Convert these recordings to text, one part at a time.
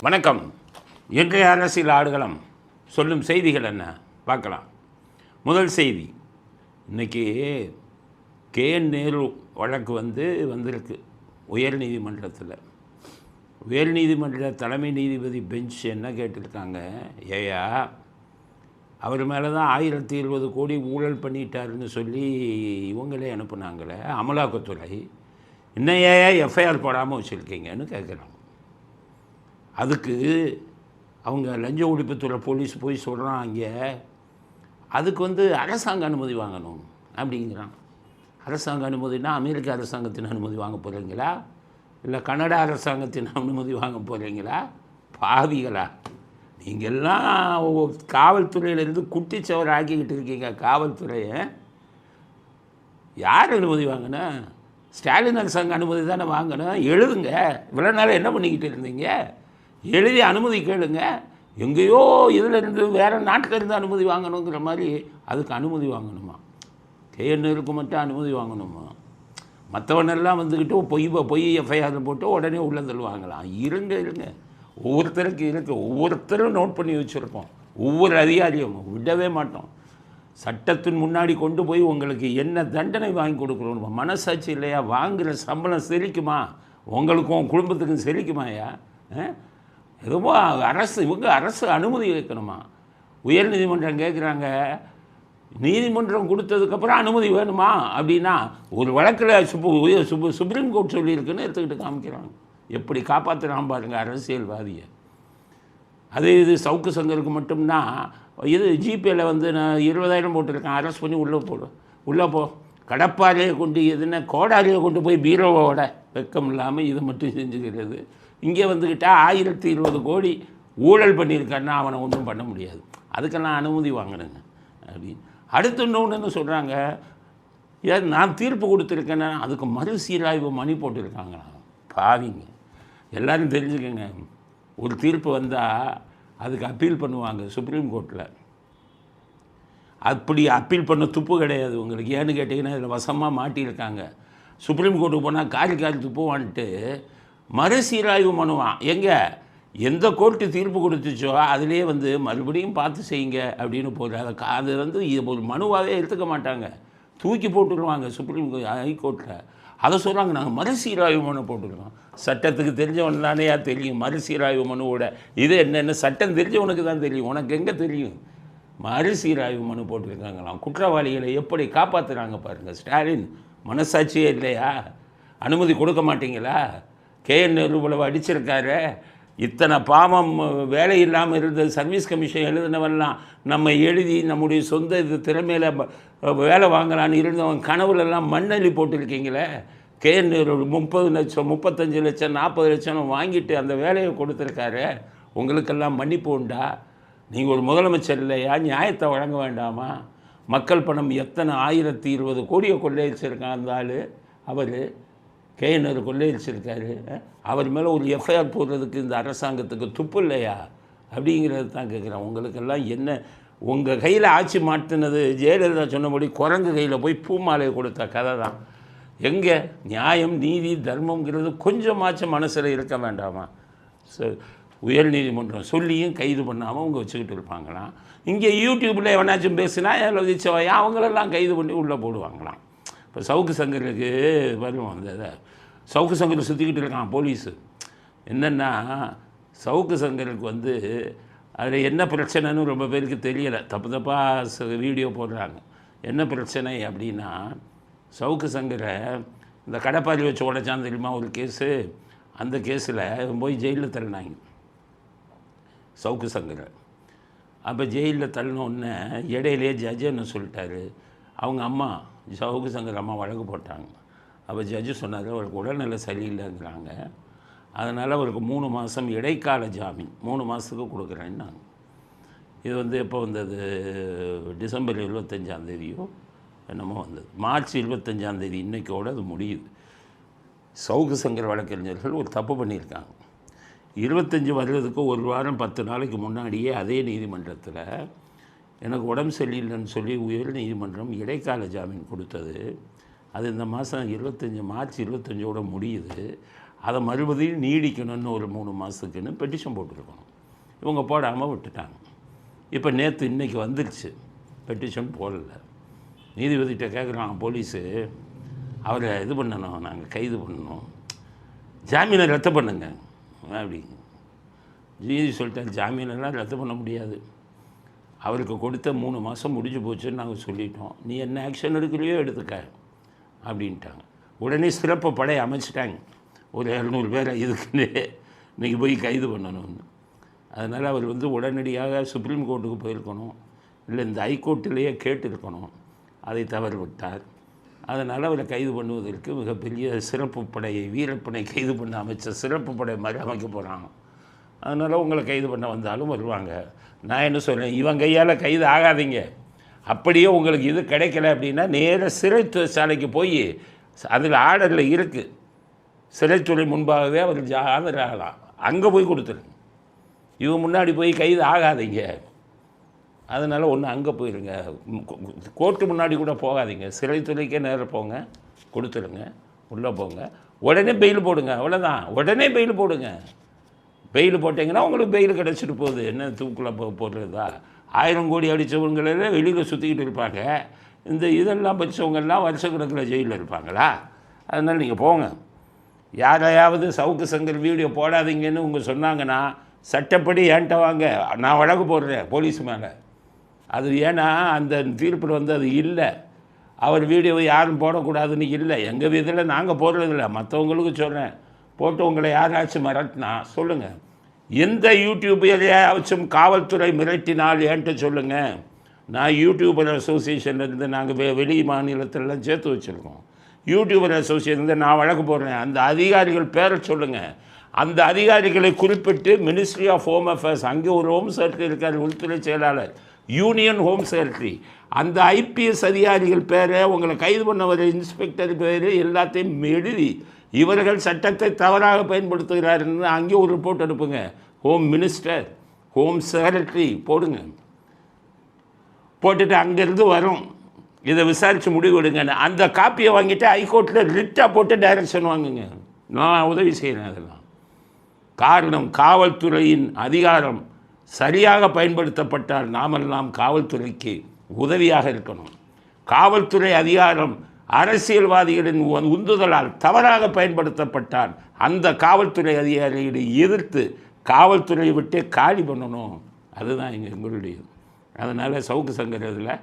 வணக்கம். இன்றைய அரசியல் ஆடுகளம் சொல்லும் செய்திகள் என்ன பார்க்கலாம். முதல் செய்தி, இன்றைக்கி KN நேரு வழக்கு வந்திருக்கு உயர் நீதிமன்றத்தில். உயர் நீதிமன்ற தலைமை நீதிபதி பெஞ்ச் என்ன கேட்டிருக்காங்க, ஏயா அவர் மேலே தான் 1020 கோடி ஊழல் பண்ணிட்டாருன்னு சொல்லி இவங்களே அனுப்புனாங்களே அமலாக்கத்துறை, இன்னும் ஏயா எஃப்ஐஆர் போடாமல் வச்சுருக்கீங்கன்னு கேட்குறாங்க. அதுக்கு அவங்க லஞ்ச ஒழிப்புத்துறை போலீஸ் போய் சொல்கிறாங்க, அதுக்கு அரசாங்க அனுமதி வாங்கணும் அப்படிங்கிறான். அரசாங்க அனுமதினா அமெரிக்க அரசாங்கத்தின் அனுமதி வாங்க போகிறீங்களா, இல்லை கனடா அரசாங்கத்தின் அனுமதி வாங்க போகிறீங்களா? பாவிகளா நீங்கள்லாம் காவல்துறையிலேருந்து குட்டிச்சவர் ஆக்கிக்கிட்டு இருக்கீங்க. காவல்துறையை யார் அனுமதி வாங்கினா? ஸ்டாலின் அரசாங்க அனுமதி தானே வாங்கணும். எழுதுங்க. இவ்வளோ நேரம் என்ன பண்ணிக்கிட்டு இருந்தீங்க? எழுதி அனுமதி கேளுங்க. எங்கேயோ இதிலேருந்து வேறு நாட்டிலேருந்து அனுமதி வாங்கணுங்கிற மாதிரி அதுக்கு அனுமதி வாங்கணுமா? KN மட்டும் அனுமதி வாங்கணுமா? மற்றவனெல்லாம் பொய் எஃப்ஐஆர் போட்டு உடனே உள்ள தள்ளுவாங்களாம். இருங்க ஒவ்வொருத்தருக்கு இருக்குது. ஒவ்வொருத்தரும் நோட் பண்ணி வச்சுருப்போம். ஒவ்வொரு அதிகாரியும் விடவே மாட்டோம். சட்டத்தின் முன்னாடி கொண்டு போய் உங்களுக்கு என்ன தண்டனை வாங்கி கொடுக்குறோம் மனசாட்சி இல்லையா? வாங்குகிற சம்பளம் செரிக்குமா? உங்களுக்கும் குடும்பத்துக்கும் செரிக்குமாயா? எதுவோ அரசு அனுமதி கேட்கணுமா? உயர் நீதிமன்றம் கேட்குறாங்க, நீதிமன்றம் கொடுத்ததுக்கப்புறம் அனுமதி வேணுமா அப்படின்னா ஒரு வழக்கில் சுப்ரீம் கோர்ட் சொல்லியிருக்குன்னு எடுத்துக்கிட்டு காமிக்கிறாங்க. எப்படி காப்பாற்றுறான் பாருங்கள் அரசியல்வாதியை. இது சவுக்கு சங்கருக்கு மட்டும்னா இது ஜிபேயில் நான் 20,000 போட்டிருக்கேன், அரெஸ்ட் பண்ணி உள்ளே போ கடப்பாறையை கொண்டு எதுனா கோடாரியை கொண்டு போய் பீரோவோட வெக்கம் இல்லாமல் இது மட்டும் செஞ்சுக்கிறது. இங்கே 1020 கோடி ஊழல் பண்ணியிருக்காருன்னா அவனை ஒன்றும் பண்ண முடியாது. அதுக்கெல்லாம் அனுமதி வாங்கினுங்க அப்படின்னு. அடுத்து இன்னொன்று சொல்கிறாங்க, நான் தீர்ப்பு கொடுத்துருக்கேன்னா அதுக்கு மறுசீராய்வு மணி போட்டிருக்காங்களா? பாவிங்க. எல்லோரும் தெரிஞ்சுக்கங்க, ஒரு தீர்ப்பு வந்தால் அதுக்கு அப்பீல் பண்ணுவாங்க சுப்ரீம் கோர்ட்டில். அப்படி அப்பீல் பண்ண துப்பு கிடையாது உங்களுக்கு. ஏன்னு கேட்டிங்கன்னா இதில் வசமாக மாட்டியிருக்காங்க. சுப்ரீம் கோர்ட்டுக்கு போனால் காரி துப்புவான்ட்டு மறுசீராய்வு மனுவான். எந்த கோர்ட்டு தீர்ப்பு கொடுத்துச்சோ அதிலே மறுபடியும் பார்த்து செய்யுங்க அப்படின்னு போடுற அது ஒரு மனுவாகவே எடுத்துக்க மாட்டாங்க, தூக்கி போட்டுருவாங்க சுப்ரீம் ஹைகோர்ட்டில். அதை சொல்கிறாங்க, நாங்கள் மறுசீராய்வு மனு போட்டுருக்கோம். சட்டத்துக்கு தெரிஞ்சவன் தானே தெரியும் மறுசீராய்வு மனுவோட இது என்னென்ன சட்டம் தெரிஞ்சவனுக்கு தான் தெரியும், உனக்கு எங்கே தெரியும்? மறுசீராய்வு மனு போட்டிருக்காங்களாம். குற்றவாளிகளை எப்படி காப்பாற்றுறாங்க பாருங்கள். ஸ்டாலின் மனசாட்சியே இல்லையா? அனுமதி கொடுக்க மாட்டீங்களா? KN நேரு அடிச்சிருக்காரு. இத்தனை பாவம் வேலை இல்லாமல் இருந்த சர்வீஸ் கமிஷன் எழுதினவெல்லாம் நம்ம எழுதி நம்முடைய சொந்த திறமையில் வேலை வாங்கலான்னு இருந்தவன் கனவுலெல்லாம் மண்ணள்ளி போட்டிருக்கீங்களே. KN நேரு 30 லட்சம் 35 லட்சம் 40 லட்சம் வாங்கிட்டு அந்த வேலையை கொடுத்துருக்காரு. உங்களுக்கெல்லாம் மன்னிப்பு உண்டா? நீங்கள் ஒரு முதலமைச்சர் இல்லையா? நியாயத்தை வழங்க வேண்டாமா? மக்கள் பணம் எத்தனை 1020 கோடியை கொள்ளையடிச்சிருக்கான் அந்த ஆள். அவர் KN நேரு கொள்ளையடிச்சிருக்காரு. அவர் மேலே ஒரு எஃப்ஐஆர் போடுறதுக்கு இந்த அரசாங்கத்துக்கு துப்பு இல்லையா அப்படிங்கிறது தான் கேட்குறேன். உங்களுக்கெல்லாம் என்ன, உங்கள் கையில் ஆட்சி மாற்றினது ஜெயலலிதா சொன்னபடி குரங்கு கையில் போய் பூமாலையை கொடுத்த கதை தான். எங்கே நியாயம் நீதி தர்மங்கிறது கொஞ்சமாச்சும் மனசில் இருக்க வேண்டாமா? உயர் நீதிமன்றம் சொல்லியும் கைது பண்ணாமல் அவங்க வச்சுக்கிட்டு இருப்பாங்களாம். இங்கே யூடியூப்பில் எவனாச்சும் பேசினா எழுதிச்சவையா அவங்களெல்லாம் கைது பண்ணி உள்ளே போடுவாங்களாம். இப்போ சவுக்கு சங்கருக்கு வருவோம். அந்த சவுக்கு சங்கரை சுற்றிக்கிட்டு இருக்கான் போலீஸு. என்னென்னா சவுக்கு சங்கருக்கு அதில் என்ன பிரச்சனைன்னு ரொம்ப பேருக்கு தெரியலை. தப்பாக வீடியோ போடுறாங்க. என்ன பிரச்சனை அப்படின்னா, சவுக்கு சங்கரை இந்த கடப்பாரி வச்சு உடைச்சான் தெரியுமா ஒரு கேஸு. அந்த கேஸில் போய் ஜெயிலில் தள்ளினாங்க சவுக்கு சங்கரை. அப்போ ஜெயிலில் தள்ளினோடனே இடையிலே ஜட்ஜு என்ன சொல்லிட்டாரு, அவங்க அம்மா சவுக்கு சங்கர் அம்மா வழக்கு போட்டாங்க. அப்போ ஜட்ஜு சொன்னார், அவருக்கு உடல்நிலை சரியில்லைங்கிறாங்க, அதனால் அவருக்கு 3 மாதம் இடைக்கால ஜாமீன் 3 மாதத்துக்கு கொடுக்குறேன்னாங்க. இது எப்போ வந்தது? டிசம்பர் 25 என்னமோ வந்தது. மார்ச் 25 இன்றைக்கோடு அது முடியுது. சவுக்கு சங்கர் வழக்கறிஞர்கள் ஒரு தப்பு பண்ணியிருக்காங்க. 25 வர்றதுக்கு ஒரு வாரம் 10 நாளைக்கு முன்னாடியே அதே நீதிமன்றத்தில் எனக்கு உடம்பு சரியில்லைன்னு சொல்லி உயர் நீதிமன்றம் இடைக்கால ஜாமீன் கொடுத்தது. அது இந்த மாதம் 25 மார்ச் 25 முடியுது. அதை மறுபடியும் நீடிக்கணும்னு ஒரு 3 மாதத்துக்குன்னு பெட்டிஷன் போட்டுருக்கணும். இவங்க போடாமல் விட்டுட்டாங்க. இப்போ நேற்று இன்றைக்கி வந்துருச்சு, பெட்டிஷன் போடலை. நீதிபதிகிட்ட கேட்குறான் போலீஸு, அவரை இது பண்ணணும், நாங்கள் கைது பண்ணணும், ஜாமீனை ரத்து பண்ணுங்க அப்படி. நீதி சொல்லிட்டார், ஜாமீனெல்லாம் ரத்து பண்ண முடியாது, அவருக்கு கொடுத்த 3 மாதம் முடிஞ்சு போச்சுன்னு நாங்கள் சொல்லிட்டோம், நீ என்ன ஆக்ஷன் எடுக்கலையோ எடுத்துக்க அப்படின்ட்டாங்க. உடனே சிறப்பு படை அமைச்சிட்டாங்க, ஒரு 200 பேரை இதுக்குன்னு இன்றைக்கி போய் கைது பண்ணணும்னு. அதனால் அவர் உடனடியாக சுப்ரீம் கோர்ட்டுக்கு போயிருக்கணும், இல்லை இந்த ஹைகோர்ட்டிலேயே கேட்டிருக்கணும், அதை தவறு விட்டார். அதனால் அவரை கைது பண்ணுவதற்கு மிகப்பெரிய சிறப்பு படையை, வீரப்படை கைது பண்ண அமைச்ச சிறப்பு படை மாதிரி அமைக்க போகிறாங்க. அதனால் உங்களை கைது பண்ண வந்தாலும் வருவாங்க. நான் என்ன சொல்கிறேன், இவன் கையால் கைது ஆகாதீங்க. அப்படியே உங்களுக்கு இது கிடைக்கல அப்படின்னா நேராக சிறைச்சாலைக்கு போய், அதில் ஆர்டரில் இருக்குது, சிறைத்துறை முன்பாகவே அவர் ஆஜராகலாம், அங்கே போய் கொடுத்துருங்க. இவன் முன்னாடி போய் கைது ஆகாதீங்க. அதனால் ஒன்று அங்கே போயிடுங்க, கோர்ட்டு முன்னாடி கூட போகாதீங்க, சிறைத்துறைக்கே நேராக போங்க, கொடுத்துருங்க, உள்ளே போங்க, உடனே பெயில் போடுங்க, அவ்வளோதான். உடனே பெயில் போடுங்க. பெயில் போட்டிங்கன்னா உங்களுக்கு பெயில் கிடச்சிட்டு போகுது. என்ன தூக்கில் போடுறதா? 1000 கோடி அடித்தவங்களே வெளியில் சுற்றிக்கிட்டு இருப்பாங்க, இந்த இதெல்லாம் படித்தவங்கெல்லாம் வருஷக்கணக்கில் ஜெயிலில் இருப்பாங்களா? அதனால் நீங்கள் போங்க. யாரையாவது சவுக்கு சங்கர் வீடியோ போடாதீங்கன்னு உங்கள் சொன்னாங்கன்னா சட்டப்படி ஏன்ட்ட வாங்க, நான் வழக்கு போடுறேன் போலீஸ் மேலே. அது ஏன்னா அந்த தீர்ப்பில் அது இல்லை, அவர் வீடியோவை யாரும் போடக்கூடாதுன்னு இல்லை. எங்கள் இதில் நாங்கள் போடுறதில்ல, மற்றவங்களுக்கு சொல்கிறேன். போட்டு உங்களை யாராச்சும் மிரட்டினா சொல்லுங்கள். எந்த யூடியூபரையாச்சும் காவல்துறை மிரட்டினால் ஏன்ட்டு சொல்லுங்கள். நான் யூடியூபர் அசோசியேஷன்லேருந்து நாங்கள் வெளி மாநிலத்திலலாம் சேர்த்து வச்சுருக்கோம். யூடியூபர் அசோசியேஷன் நான் வழக்கு போடுறேன், அந்த அதிகாரிகள் பேரை சொல்லுங்கள். அந்த அதிகாரிகளை குறிப்பிட்டு மினிஸ்ட்ரி ஆஃப் ஹோம் அஃபேர்ஸ், அங்கே ஒரு ஹோம் செக்ரட்டரி இருக்கார், உள்துறை செயலாளர், யூனியன் ஹோம் செக்ரட்டரி, அந்த ஐபிஎஸ் அதிகாரிகள் பேரை, உங்களை கைது பண்ண வர இன்ஸ்பெக்டர் பேர் எல்லாத்தையும் எழுதி, இவர்கள் சட்டத்தை தவறாக பயன்படுத்துகிறாருன்னு அங்கே ஒரு ரிப்போர்ட் அனுப்புங்க. ஹோம் மினிஸ்டர், ஹோம் செக்ரட்டரி போடுங்க. போட்டுட்டு அங்கேருந்து வரும், இதை விசாரித்து முடிவு எடுங்கன்னு. அந்த காப்பியை வாங்கிட்டு ஹைகோர்ட்டில் ரிட்டாக போட்டு டைரக்ஷன் வாங்குங்க. நான் உதவி செய்கிறேன். அதெல்லாம் காரணம், காவல்துறையின் அதிகாரம் சரியாக பயன்படுத்தப்பட்டால் நாமெல்லாம் காவல்துறைக்கு உதவியாக இருக்கணும். காவல்துறை அதிகாரம் அரசியல்வாதிகளின் உந்துதலால் தவறாக பயன்படுத்தப்பட்டால் அந்த காவல்துறை அதிகாரிகளை எதிர்த்து காவல்துறையை விட்டு காலி பண்ணணும். அதுதான் எங்களுடைய. அதனால் சவுக்கு சங்கர் இதில்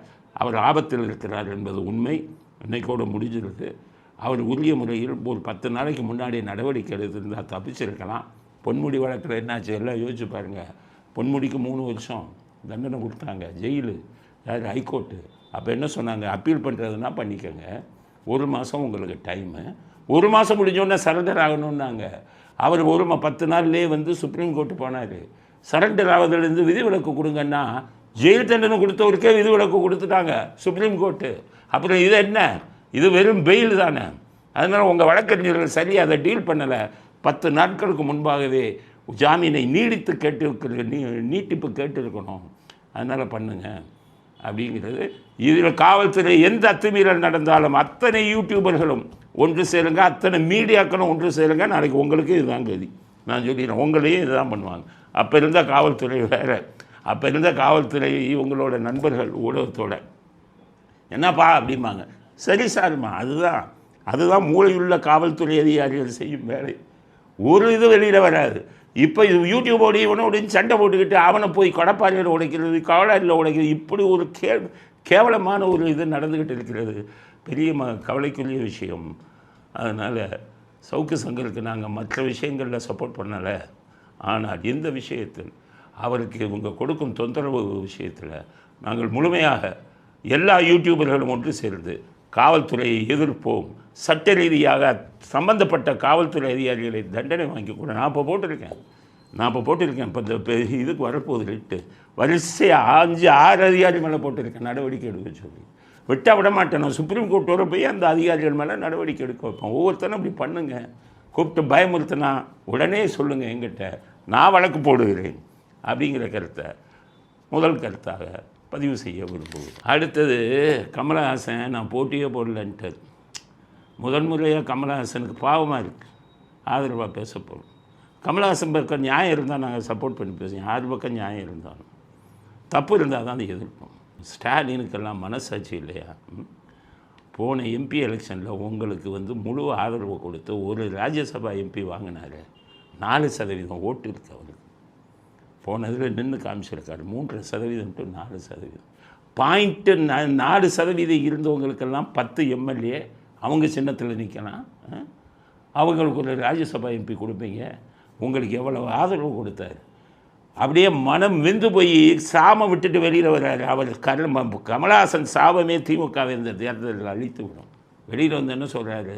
அவர் ஆபத்தில் இருக்கிறார் என்பது உண்மை. இன்னைக்கோடு முடிஞ்சிருக்கு. அவர் உரிய முறையில் ஒரு 10 நாளைக்கு முன்னாடி நடவடிக்கை எடுத்திருந்தால் தப்பிச்சிருக்கலாம். பொன்முடி வழக்கில் என்னாச்சு எல்லாம் யோசிச்சு பாருங்கள். பொன்முடிக்கு 3 வருஷம் தண்டனை கொடுத்தாங்க, ஜெயிலு, யார் ஹைகோர்ட்டு. அப்போ என்ன சொன்னாங்க, அப்பீல் பண்ணுறதுனா பண்ணிக்கோங்க, 1 மாதம் உங்களுக்கு டைமு, 1 மாதம் முடிஞ்சோடனே சரண்டர் ஆகணுன்னாங்க. அவர் 10 நாள்லேயே சுப்ரீம் கோர்ட்டு போனார். சரண்டர் ஆவதிலிருந்து விதிவிலக்கு கொடுங்கன்னா ஜெயில் தண்டனை கொடுத்தவருக்கே விதிவிலக்கு கொடுத்துட்டாங்க சுப்ரீம் கோர்ட்டு. அப்புறம் இது என்ன, இது வெறும் பெயில் தானே. அதனால் உங்கள் வழக்கறிஞர்கள் சரி அதை டீல் பண்ணலை. 10 நாட்களுக்கு முன்பாகவே ஜாமீனை நீட்டிப்பு கேட்டிருக்கணும். அதனால் பண்ணுங்க அப்படிங்கிறது. இதில் காவல்துறை எந்த அத்துமீறல் நடந்தாலும் அத்தனை யூடியூபர்களும் ஒன்று சேருங்க, அத்தனை மீடியாக்களும் ஒன்று சேருங்க. நாளைக்கு உங்களுக்கு இதுதான் கதி. நான் சொல்லிடுறேன், உங்களையும் இதுதான் பண்ணுவாங்க. அப்போ இருந்த காவல்துறை வேறு. அப்போ இருந்த காவல்துறை உங்களோட நண்பர்கள் ஊடகத்தோட என்னப்பா அப்படிம்பாங்க. சரி சார்மா, அதுதான் மூளையுள்ள காவல்துறை அதிகாரிகள் செய்யும் வேலை. ஒரு இது வெளியில் வராது. இப்போ இது யூடியூபோடு இவனோடையும் சண்டை போட்டுக்கிட்டு அவனை போய் கொடப்பாறையில் உடைக்கிறது, கவலாரியில் உடைக்கிறது, இப்படி ஒரு கேவலமான ஒரு இது நடந்துக்கிட்டு இருக்கிறது. பெரிய கவலைக்குரிய விஷயம். அதனால் சவுக்கு சங்கருக்கு நாங்கள் மற்ற விஷயங்களில் சப்போர்ட் பண்ணலை. ஆனால் இந்த விஷயத்தில் அவருக்கு இவங்க கொடுக்கும் தொந்தரவு விஷயத்தில் நாங்கள் முழுமையாக எல்லா யூடியூபர்களும் ஒன்று சேர்ந்து காவல்துறையை எதிர்ப்போம். சட்ட ரீதியாக சம்பந்தப்பட்ட காவல்துறை அதிகாரிகளை தண்டனை வாங்கி கூட நான் இப்போ போட்டிருக்கேன். இப்போ இந்த இதுக்கு வரப்போகுது லிட்டு வரிசையாக 5-6 அதிகாரி மேலே போட்டிருக்கேன் நடவடிக்கை எடுக்க சொல்லி. விட்டால் விட மாட்டேன். நான் சுப்ரீம் கோர்ட் வர போய் அந்த அதிகாரிகள் மேலே நடவடிக்கை எடுக்க வைப்பேன். ஒவ்வொருத்தரும் அப்படி பண்ணுங்க. கூப்பிட்டு பயமுறுத்தினா உடனே சொல்லுங்கள் என்கிட்ட, நான் வழக்கு போடுகிறேன் அப்படிங்கிற கருத்தை முதல் கருத்தாக பதிவு செய்ய விரும்புவோம். அடுத்தது கமலஹாசன் நான் போட்டியே போடலன்ட்டு. முதன்முறையாக கமலஹாசனுக்கு பாவமாக இருக்குது. ஆதரவாக பேச போகிறோம். கமலஹாசன் பக்கம் நியாயம் இருந்தால் நாங்கள் சப்போர்ட் பண்ணி பேசுவோம். யார் பக்கம் நியாயம் இருந்தாலும் தப்பு இருந்தால் தான் அதை எதிர்ப்போம். ஸ்டாலினுக்கெல்லாம் மனசாட்சி இல்லையா? போன எம்பி எலெக்ஷனில் உங்களுக்கு முழு ஆதரவு கொடுத்து ஒரு ராஜ்யசபா எம்பி வாங்கினார். 4% ஓட்டு இருக்குது அவருக்கு. போனதில் நின்று காமிச்சிருக்காரு. 3% டு 4%. 4% இருந்தவங்களுக்கெல்லாம் 10 எம்எல்ஏ அவங்க சின்னத்தில் நிற்கலாம். அவங்களுக்கு ஒரு ராஜ்யசபா எம்பி கொடுப்பீங்க. உங்களுக்கு எவ்வளோ ஆதரவு கொடுத்தாரு. அப்படியே மனம் வெந்து போய் சாம விட்டுட்டு வெளியில் வர்றாரு. அவர் கமலஹாசன் சாபமே திமுகவை இந்த தேர்தலில் அழித்து விடும். வெளியில் வந்து என்ன சொல்கிறாரு,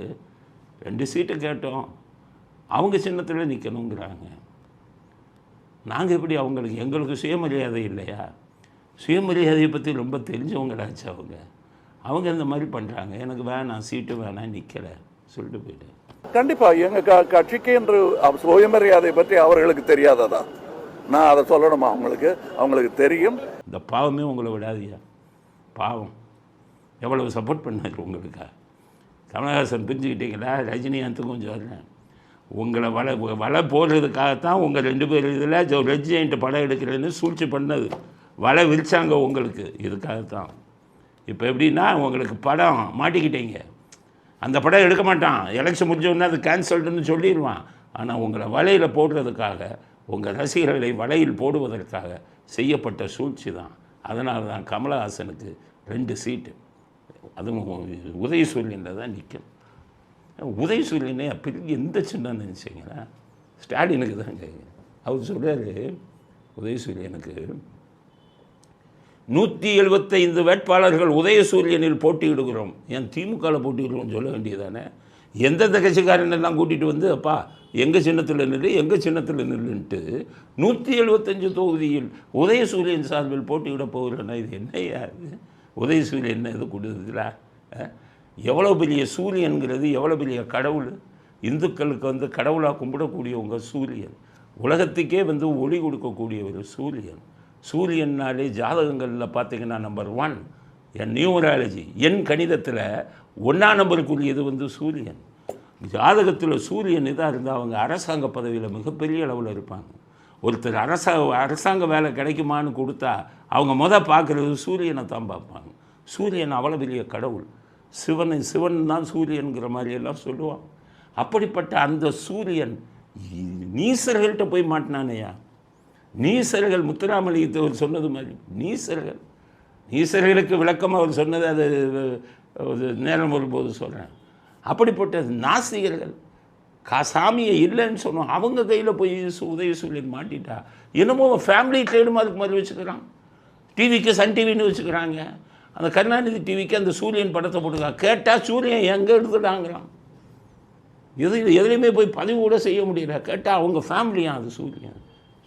2 சீட்டு கேட்டோம், அவங்க சின்னத்தில் நிற்கணுங்கிறாங்க. நாங்கள் எப்படி எங்களுக்கு சுயமரியாதை இல்லையா? சுயமரியாதையை பற்றி ரொம்ப தெரிஞ்சவங்களாச்சு அவங்க இந்த மாதிரி பண்ணுறாங்க. எனக்கு வேணாம், சீட்டு வேணாம், நிற்கலை சொல்லிட்டு போயிட்டேன். கண்டிப்பாக எங்கள் கட்சிக்கு என்று சுயமரியாதை பற்றி அவர்களுக்கு தெரியாததா? நான் அதை சொல்லணுமா? அவங்களுக்கு தெரியும். இந்த பாவமே உங்களை விடாதியா? பாவம் எவ்வளவு சப்போர்ட் பண்ணார் உங்களுக்கா? கமலஹாசன் பிரிஞ்சுக்கிட்டீங்களா? ரஜினிகாந்துக்கும் கொஞ்சம் வரேன். உங்களை வலை போடுறதுக்காகத்தான் உங்கள் 2 பேர் இதில் ரெட் ஜெயண்ட் படம் எடுக்கிறேன்னு சூழ்ச்சி பண்ணது. வலை விரிச்சாங்க உங்களுக்கு இதுக்காகத்தான். இப்போ எப்படின்னா உங்களுக்கு படம் மாட்டிக்கிட்டீங்க. அந்த படம் எடுக்க மாட்டான், எலெக்ஷன் முடிஞ்சோடனே அது கேன்சல்டுன்னு சொல்லிடுவான். ஆனால் உங்களை வலையில் போடுறதுக்காக, உங்கள் ரசிகர்களை வலையில் போடுவதற்காக செய்யப்பட்ட சூழ்ச்சி தான். அதனால தான் கமலஹாசனுக்கு 2 சீட்டு, அதுவும் உதயசூரியனில் தான் நிற்கும். உதயசூரியனே பெரிய எந்த சின்னம் நினச்சிங்களா? ஸ்டாலினுக்கு தான் கேட்குறேன். அவர் சொல்கிறார், உதயசூரியனுக்கு 175 வேட்பாளர்கள் உதயசூரியனில் போட்டியிடுகிறோம். ஏன் திமுகவில் போட்டியிடுறோம்னு சொல்ல வேண்டியதானே? எந்தெந்த கட்சிக்காரனெல்லாம் கூட்டிகிட்டு வந்து அப்பா எங்கள் சின்னத்தில் நில்லு, எங்கள் சின்னத்தில் நில்லுன்ட்டு 175 தொகுதியில் உதயசூரியன் சார்பில் போட்டியிட போகிறேன்னா இது என்னையா? இது உதயசூரியன் என்ன இது கொடுக்குதுங்களா? எவ்வளோ பெரிய சூரியன்கிறது, எவ்வளோ பெரிய கடவுள். இந்துக்களுக்கு கடவுளாக கும்பிடக்கூடிய உங்கள் சூரியன், உலகத்துக்கே ஒளி கொடுக்கக்கூடிய ஒரு சூரியன். சூரியன்னாலே ஜாதகங்களில் பார்த்தீங்கன்னா நம்பர் 1 என் நியூமராலஜி, என் கணிதத்தில் 1ஆம் நம்பருக்குரியது சூரியன். ஜாதகத்தில் சூரியன் இதாக இருந்தால் அவங்க அரசாங்க பதவியில் மிகப்பெரிய அளவில் இருப்பாங்க. ஒருத்தர் அரசாங்க வேலை கிடைக்குமான்னு கொடுத்தா அவங்க பார்க்குறது சூரியனை தான் பார்ப்பாங்க. சூரியன் அவ்வளோ பெரிய கடவுள். சிவன் தான் சூரியனுங்கிற மாதிரியெல்லாம் சொல்லுவான். அப்படிப்பட்ட அந்த சூரியன் நீசர்கள்ட்ட போய் மாட்டினானையா? நீசர்கள் முத்துராமலிங்கத்தை அவர் சொன்னது மாதிரி நீசர்களுக்கு விளக்கமாக அவர் சொன்னது, அது நேரம் வரும்போது சொல்கிறேன். அப்படிப்பட்ட நாஸ்திகர்கள் சாமியை இல்லைன்னு சொன்னோம், அவங்க கையில் போய் உதயசூரியன் மாட்டிட்டா. என்னமோ ஃபேமிலி ட்ரேடுமார்க் மாதிரி வச்சுக்கிறான். டிவிக்கு சன் டிவின்னு வச்சுக்கிறாங்க. அந்த கருணாநிதி டிவிக்கு அந்த சூரியன் படத்தை போட்டுருக்காங்க. கேட்டால் சூரியன் எங்கே எடுத்துட்டாங்கிறான். எதுலையுமே போய் பதிவு கூட செய்ய முடியல. கேட்டால் அவங்க ஃபேமிலியாக அது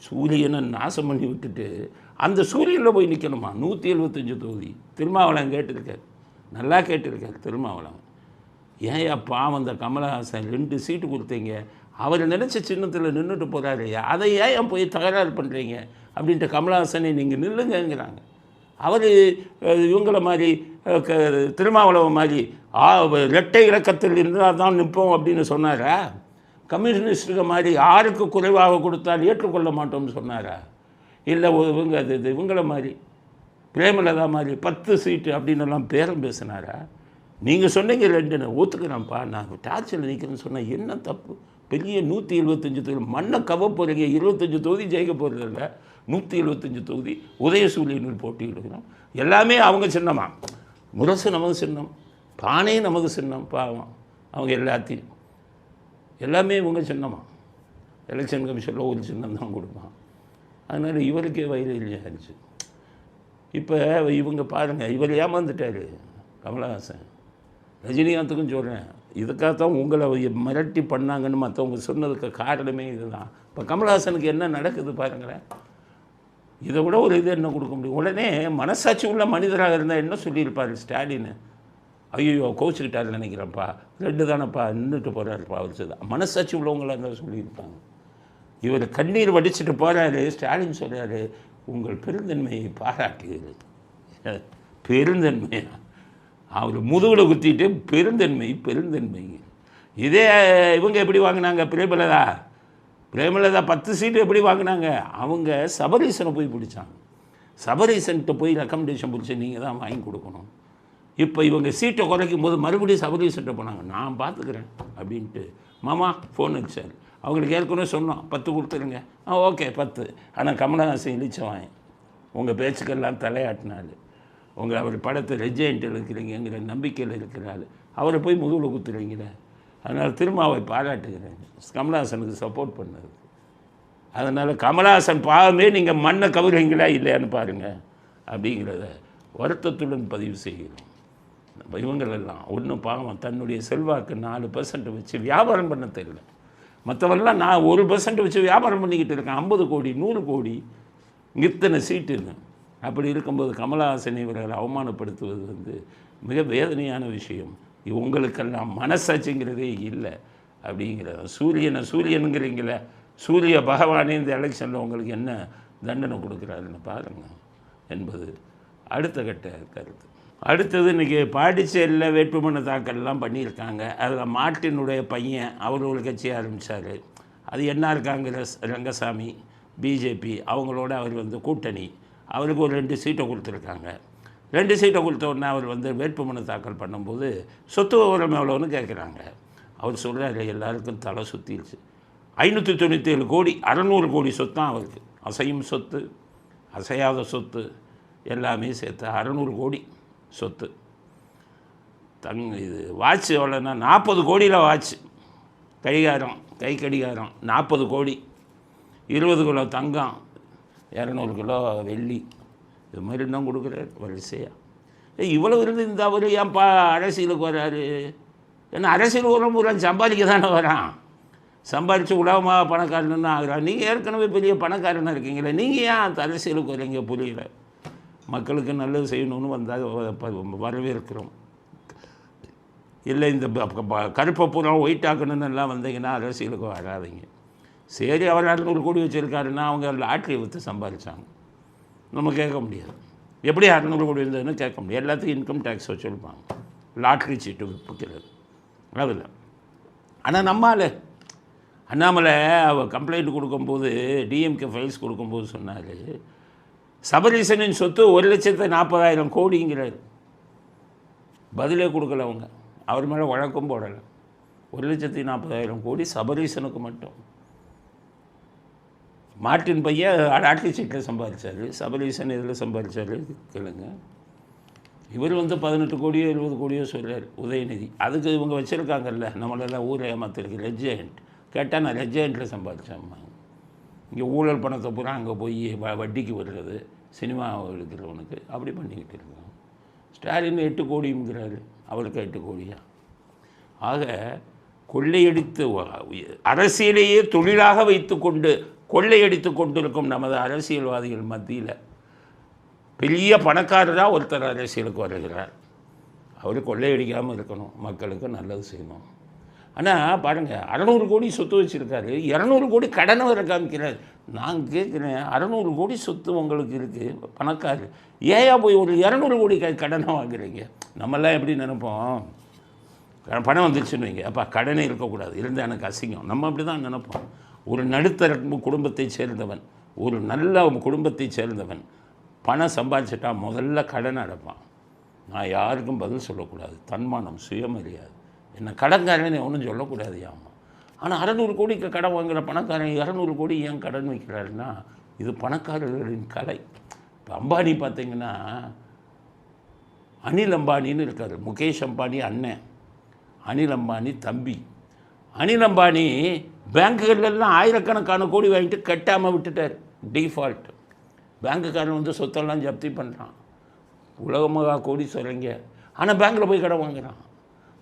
சூரியனை நாசம் பண்ணி விட்டுட்டு அந்த சூரியனில் போய் நிற்கணுமா? 175 தொகுதி. திருமாவளவன் கேட்டிருக்கார், நல்லா கேட்டிருக்கார் திருமாவளவன். ஏன் பாவம் அந்த கமலஹாசன் 2 சீட்டு கொடுத்தீங்க, அவர் நினச்ச சின்னத்தில் நின்றுட்டு போகிறாரு, அதை ஏன் போய் தகராறு பண்ணுறீங்க அப்படின்ட்டு கமலஹாசனை நீங்கள் நில்லுங்கிறாங்க. அவர் இவங்கள மாதிரி திருமாவளவன் மாதிரி 2 இலக்கத்தில் இருந்தால் தான் நிற்போம் அப்படின்னு சொன்னாரா? கம்யூனிஸ்டுக மாதிரி 6க்கு குறைவாக கொடுத்தால் ஏற்றுக்கொள்ள மாட்டோம்னு சொன்னாரா? இல்லை இவங்கள மாதிரி பிரேமலதா மாதிரி 10 சீட்டு அப்படின்னெல்லாம் பேரம் பேசினாரா? நீங்கள் சொன்னீங்க 2ன்னு ஒத்துக்கிறேன்ப்பா, நான் டார்ச்சரில் நிற்கிறேன்னு சொன்னால் என்ன தப்பு? பெரிய 175 தொகுதி மண்ணை கவ போகிறீங்க. 25 தொகுதி ஜெயிக்க போகிறதில்ல, 175 தொகுதி உதயசூரியனில் போட்டியிடுகிறோம். எல்லாமே அவங்க சின்னமா, முரசு நமது சின்னம், பானை நமது சின்னம். பாவம் அவங்க எல்லாமே இவங்க சின்னமா. எலெக்ஷன் கமிஷனில் ஒரு சின்னம் தான் கொடுப்பான். அதனால் இவருக்கே வயிறு இல்லையாச்சு. இப்போ இவங்க பாருங்கள், இவர் ஏமாந்துட்டார் கமலஹாசன். ரஜினிகாந்துக்கும் சொல்கிறேன், இதுக்காகத்தான் உங்களை மிரட்டி பண்ணாங்கன்னு மற்றவங்க சொன்னதுக்கு காரணமே இதுதான். இப்போ கமலஹாசனுக்கு என்ன நடக்குது பாருங்களேன். இதை விட ஒரு இது என்ன கொடுக்க முடியும்? உடனே மனசாட்சி உள்ள மனிதராக இருந்தால் என்ன சொல்லியிருப்பார் ஸ்டாலின்? ஐயோ கோச்சிக்கிட்டாருன்னு நினைக்கிறேன்ப்பா, 2 தானேப்பா நின்றுட்டு போகிறாருப்பா அவர் சொல்ல. மனசாட்சி உள்ளவங்களாக இருந்தால் சொல்லியிருப்பாங்க. இவர் கண்ணீர் வடிச்சுட்டு போகிறாரு. ஸ்டாலின் சொல்கிறாரு, உங்கள் பெருந்தன்மையை பாராட்டுகிறது. பெருந்தன்மையா? அவர் முதுகில் குத்திட்டு பெருந்தன்மை. இதே இவங்க எப்படி வாங்கினாங்க, பிரேமலதா 10 சீட்டு எப்படி வாங்கினாங்க? அவங்க சபரீசனை போய் பிடிச்சாங்க. சபரீசன்கிட்ட போய் ரெக்கமெண்டேஷன் பிடிச்சி நீங்கள் தான் வாங்கி கொடுக்கணும். இப்போ இவங்க சீட்டை குறைக்கும் போது மறுபடியும் சபரீசன்கிட்ட போனாங்க. நான் பார்த்துக்கிறேன் அப்படின்ட்டு மாமா ஃபோன் அடிச்சார். அவங்களுக்கு ஏற்கனவே சொன்னோம் 10 கொடுத்துருங்க. ஓகே 10. ஆனால் கமலஹாசன் இழிச்சவான், உங்கள் பேச்சுக்கெல்லாம் தலையாட்டினாள். அவர் படத்தை ரெஜென்ட்டில் இருக்கிறீங்கிற நம்பிக்கையில் இருக்கிறாள். அவரை போய் முதுகில் குத்துறீங்களே. அதனால் திருமாவை பாராட்டுகிறேன், கமலஹாசனுக்கு சப்போர்ட் பண்ணது. அதனால் கமலஹாசன் பாவமே நீங்கள் மண்ணை கவுறீங்களா இல்லையான்னு பாருங்கள் அப்படிங்கிறத வருத்தத்துடன் பதிவு செய்கிறோம். இவங்களெல்லாம் ஒன்றும் பாவம் தன்னுடைய செல்வாக்கு 4% வச்சு வியாபாரம் பண்ண தெரியல. மற்றவரெல்லாம் நான் 1% வச்சு வியாபாரம் பண்ணிக்கிட்டு இருக்கேன். 50 கோடி 100 கோடி இத்தனை சீட்டுன்னு. அப்படி இருக்கும்போது கமலஹாசன் இவர்களை அவமானப்படுத்துவது மிக வேதனையான விஷயம். இவங்களுக்கெல்லாம் மனசாட்சிங்கிறதே இல்லை அப்படிங்கிறத. சூரியனுங்கிறீங்களே, சூரிய பகவானே இந்த எலெக்ஷனில் உங்களுக்கு என்ன தண்டனை கொடுக்குறாருன்னு பாருங்கள் என்பது அடுத்த கட்ட கருத்து. அடுத்தது இன்றைக்கி பாண்டிச்சேரியில் வேட்புமனு தாக்கல்லாம் பண்ணியிருக்காங்க. அதில் மார்ட்டினுடைய பையன் அவர் ஒரு கட்சி ஆரம்பித்தார். அது என்ஆர் காங்கிரஸ், ரங்கசாமி, பிஜேபி அவங்களோட அவர் கூட்டணி. அவருக்கு ஒரு 2 சீட்டை கொடுத்துருக்காங்க. 2 சீட்டை கொடுத்த உடனே அவர் வேட்புமனு தாக்கல் பண்ணும்போது சொத்து விவரம் எவ்வளோன்னு கேட்குறாங்க. அவர் சொல்கிறாரு எல்லாருக்கும் தலை சுற்றிடுச்சு. 597 கோடி 600 கோடி சொத்தான் அவருக்கு. அசையும் சொத்து, அசையாத சொத்து எல்லாமே சேர்த்து 600 கோடி சொத்து. இது வாட்ச் எவ்வளோன்னா 40 கோடியில் வாட்ச், கை கடிகாரம் 40 கோடி, 20 கிலோ தங்கம், 200 கிலோ வெள்ளி, இது மாதிரி தான் கொடுக்குறாரு வரிசையாக. இவ்வளோ இருந்து இந்த அவர் ஏன்ப்பா அரசியலுக்கு வராரு? ஏன்னா அரசியல் உரம் சம்பாதிக்க தானே வரான். சம்பாதிச்சு உலகமாக பணக்காரன்னு ஆகிறான். நீங்கள் ஏற்கனவே பெரிய பணக்காரனாக இருக்கீங்களே, நீங்கள் ஏன் அரசியலுக்கு வரீங்க? புரியல. மக்களுக்கு நல்லது செய்யணும்னு வந்தால் வரவேற்கிறோம். இல்லை இந்த கருப்பை பூரா ஒயிட் ஆக்கணுன்னு எல்லாம் வந்தீங்கன்னா அரசியலுக்கு வராதிங்க. சரி, அவர் 600 கோடி வச்சுருக்காருன்னா அவங்க லாட்ரி விற்று சம்பாதிச்சாங்க. நம்ம கேட்க முடியாது. எப்படி 600 கோடி இருந்ததுன்னு கேட்க முடியாது. எல்லாத்துக்கும் இன்கம் டேக்ஸ் வச்சுருப்பாங்க. லாட்ரி சீட்டு விற்கிறது அதில். ஆனால் நம்மால் அண்ணாமலை அவர் கம்ப்ளைண்ட் கொடுக்கும்போது, டிஎம்கே ஃபைல்ஸ் கொடுக்கும்போது சொன்னார், சபரீசனின் சொத்து 1,40,000 கோடிங்கிறார். பதிலே கொடுக்கல அவங்க. அவர் மேலே வழக்கம் போடலை. 1,40,000 கோடி சபரீசனுக்கு மட்டும். மார்ட்டின் பையன் லாட்ரி சீட்டில் சம்பாதிச்சார். சபரீசன் இதில் சம்பாதிச்சார் கேளுங்க. இவர் 18 கோடியோ 20 கோடியோ சொல்கிறார் உதயநிதி. அதுக்கு இவங்க வச்சுருக்காங்கல்ல, நம்மளெல்லாம் ஊரை ஏமாத்திருக்கு ரெஜெண்ட். கேட்டால் நான் ரெஜெண்ட்டில் சம்பாதிச்சேம்மா. இங்கே ஊழல் பணத்தை பூரா அங்கே போய் வட்டிக்கு வருகிறது, சினிமா எடுக்கிறவனுக்கு அப்படி பண்ணிக்கிட்டு இருக்கோம். ஸ்டாலின் 8 கோடிங்கிறாரு, அவருக்கு 8 கோடியா? ஆக கொள்ளையடித்து அரசியலையே தொழிலாக வைத்து கொண்டு கொள்ளையடித்து கொண்டிருக்கும் நமது அரசியல்வாதிகள் மத்தியில் பெரிய பணக்காரராக ஒருத்தர் அரசியலுக்கு வருகிறார். அவர் கொள்ளையடிக்காமல் இருக்கணும், மக்களுக்கு நல்லது செய்யணும். ஆனால் பாருங்கள், 600 கோடி சொத்து வச்சுருக்காரு, 200 கோடி கடனை வர காமிக்கிறார். நான் கேட்குறேன், 600 கோடி சொத்து உங்களுக்கு இருக்குது, பணக்காரர், ஏயா போய் ஒரு 200 கோடி கடனை வாங்குறீங்க? நம்மெல்லாம் எப்படி நினைப்போம், பணம் வந்துச்சுன்னு வைங்க, அப்போ கடனே இருக்கக்கூடாது, இருந்தால் எனக்கு அசிங்கம். நம்ம அப்படி தான் நினைப்போம். ஒரு நடுத்தர குடும்பத்தை சேர்ந்தவன், ஒரு நல்ல குடும்பத்தை சேர்ந்தவன் பணம் சம்பாதிச்சிட்டா முதல்ல கடன் அடைப்பான். நான் யாருக்கும் பதில் சொல்லக்கூடாது, தன்மானம், சுயமரியாதை. என்ன கடன்காரன்னு ஒன்றும் சொல்லக்கூடாது ஆமாம். ஆனால் 600 கோடிக்கு கடன் வாங்குகிற பணக்காரன் 200 கோடி ஏன் கடன் வைக்கிறாருன்னா, இது பணக்காரர்களின் கலை. இப்போ அம்பானி பார்த்திங்கன்னா, அனில் அம்பானின்னு இருக்கார், முகேஷ் அம்பானி அண்ணன், அனில் அம்பானி தம்பி. அனில் அம்பானி பேங்குகள்லாம் ஆயிரக்கணக்கான கோடி வாங்கிட்டு கட்டாமல் விட்டுட்டார், டிஃபால்ட். பேங்குக்காரன் சொத்தெல்லாம் ஜப்தி பண்ணுறான், உலகமாக கோடி சொல்கிறீங்க. ஆனால் பேங்க்கில் போய் கடன் வாங்குகிறான்.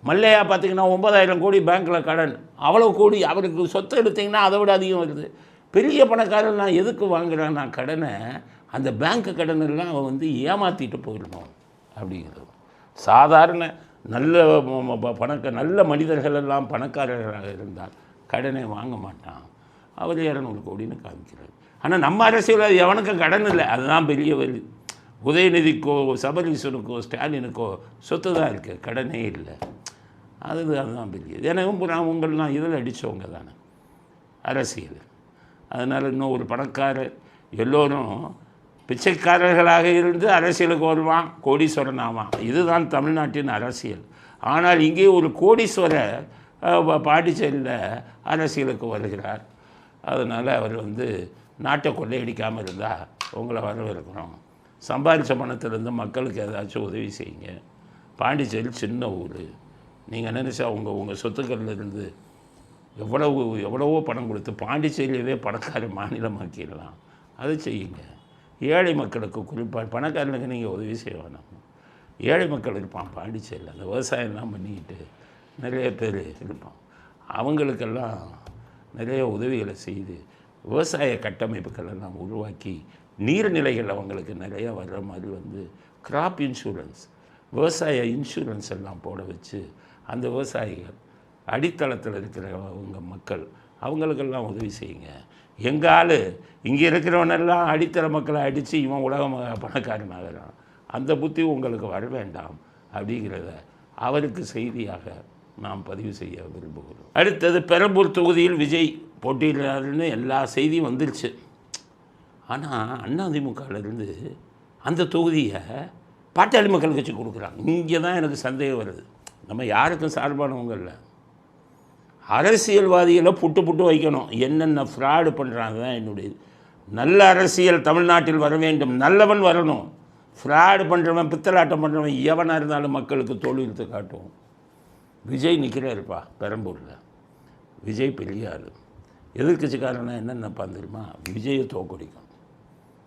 மல்லையா பார்த்திங்கன்னா 9,000 கோடி பேங்க்கில் கடன், அவ்வளோ கோடி. அவருக்கு சொத்தை எடுத்திங்கன்னா அதை விட அதிகம் வருது. பெரிய பணக்காரன் நான் எதுக்கு வாங்குகிறேன் நான் கடனை? அந்த பேங்க்கு கடனெல்லாம் அவன் ஏமாற்றிட்டு போயிடணும் அப்படிங்கிறது. சாதாரண நல்ல நல்ல மனிதர்கள் எல்லாம் பணக்காரர்களாக இருந்தால் கடனை வாங்க மாட்டான். அவர் 200 கோடின்னு காமிக்கிறார். ஆனால் நம்ம அரசியல் எவனுக்கும் கடன் இல்லை, அதுதான் பெரிய வலி. உதயநிதிக்கோ சபரீசனுக்கோ ஸ்டாலினுக்கோ சொத்து தான் இருக்குது, கடனே இல்லை. அதுதான் பெரிய. ஏன்னா நான் உங்கள்லாம் இதில் அடித்தவங்க தானே அரசியல். அதனால் இன்னும் ஒரு பணக்காரர் எல்லோரும் பிச்சைக்காரர்களாக இருந்து அரசியலுக்கு வருவான், கோடீஸ்வரன் ஆவான். இதுதான் தமிழ்நாட்டின் அரசியல். ஆனால் இங்கே ஒரு கோடீஸ்வரர் பாண்டிச்சேரியில் அரசியலுக்கு வருகிறார். அதனால் அவர் நாட்டை கொள்ளையடிக்காமல் இருந்தால் உங்களை வரவேற்கிறோம். சம்பாதிச்ச பணத்திலேருந்து மக்களுக்கு ஏதாச்சும் உதவி செய்யுங்க. பாண்டிச்சேரி சின்ன ஊர். நீங்கள் நினச்சா உங்கள் சொத்துக்கள்லேருந்து எவ்வளவோ பணம் கொடுத்து பாண்டிச்சேரியவே பணக்கார மாநிலமாக்கிடலாம். அது செய்யுங்க. ஏழை மக்களுக்கு குறிப்பாக பணக்காரனுக்கு நீங்கள் உதவி செய்ய வேணாம். ஏழை மக்கள் இருப்பான் பாண்டிச்சேரியில், அந்த விவசாயம்லாம் பண்ணிக்கிட்டு நிறைய பேர் இருப்பான். அவங்களுக்கெல்லாம் நிறைய உதவிகளை செய்து விவசாய கட்டமைப்புகளெல்லாம் உருவாக்கி நீர்நிலைகள் அவங்களுக்கு நிறையா வர்ற மாதிரி கிராப் இன்சூரன்ஸ், விவசாய இன்சூரன்ஸ் எல்லாம் போட வச்சு அந்த விவசாயிகள் அடித்தளத்தில் இருக்கிறவங்க மக்கள் அவங்களுக்கெல்லாம் உதவி செய்யுங்க. எங்கள் ஆள் இங்கே இருக்கிறவனெல்லாம் அடித்தள மக்களை அடித்து இவன் உலக பணக்காரனாகிறான். அந்த புத்தி உங்களுக்கு வர வேண்டாம் அப்படிங்கிறத அவருக்கு செய்தியாக நாம் பதிவு செய்ய விரும்புகிறோம். அடுத்தது பெரம்பூர் தொகுதியில் விஜய் போட்டியிடாதுன்னு எல்லா செய்தியும் வந்துருச்சு. ஆனால் அதிமுகவிலேருந்து அந்த தொகுதியை பாட்டாளி மக்கள் கட்சி கொடுக்குறாங்க. இங்கே தான் எனக்கு சந்தேகம் வருது. நம்ம யாருக்கும் சார்பானவங்க இல்லை, அரசியல்வாதிகளை புட்டு வைக்கணும். என்னென்ன ஃப்ராடு பண்ணுறாங்க தான் என்னுடைய. நல்ல அரசியல் தமிழ்நாட்டில் வர வேண்டும், நல்லவன் வரணும். ஃப்ராடு பண்ணுறவன், பித்தலாட்டம் பண்ணுறவன் எவனாக இருந்தாலும் மக்களுக்கு தோல்வித்து காட்டும். விஜய் நிற்கிறாருப்பா பெரம்பூரில். விஜய் பெரிய ஆள். எதிர்கட்சிக்காரனா என்னென்னப்பா தெரியுமா? விஜயை தோக்கடிக்கும்.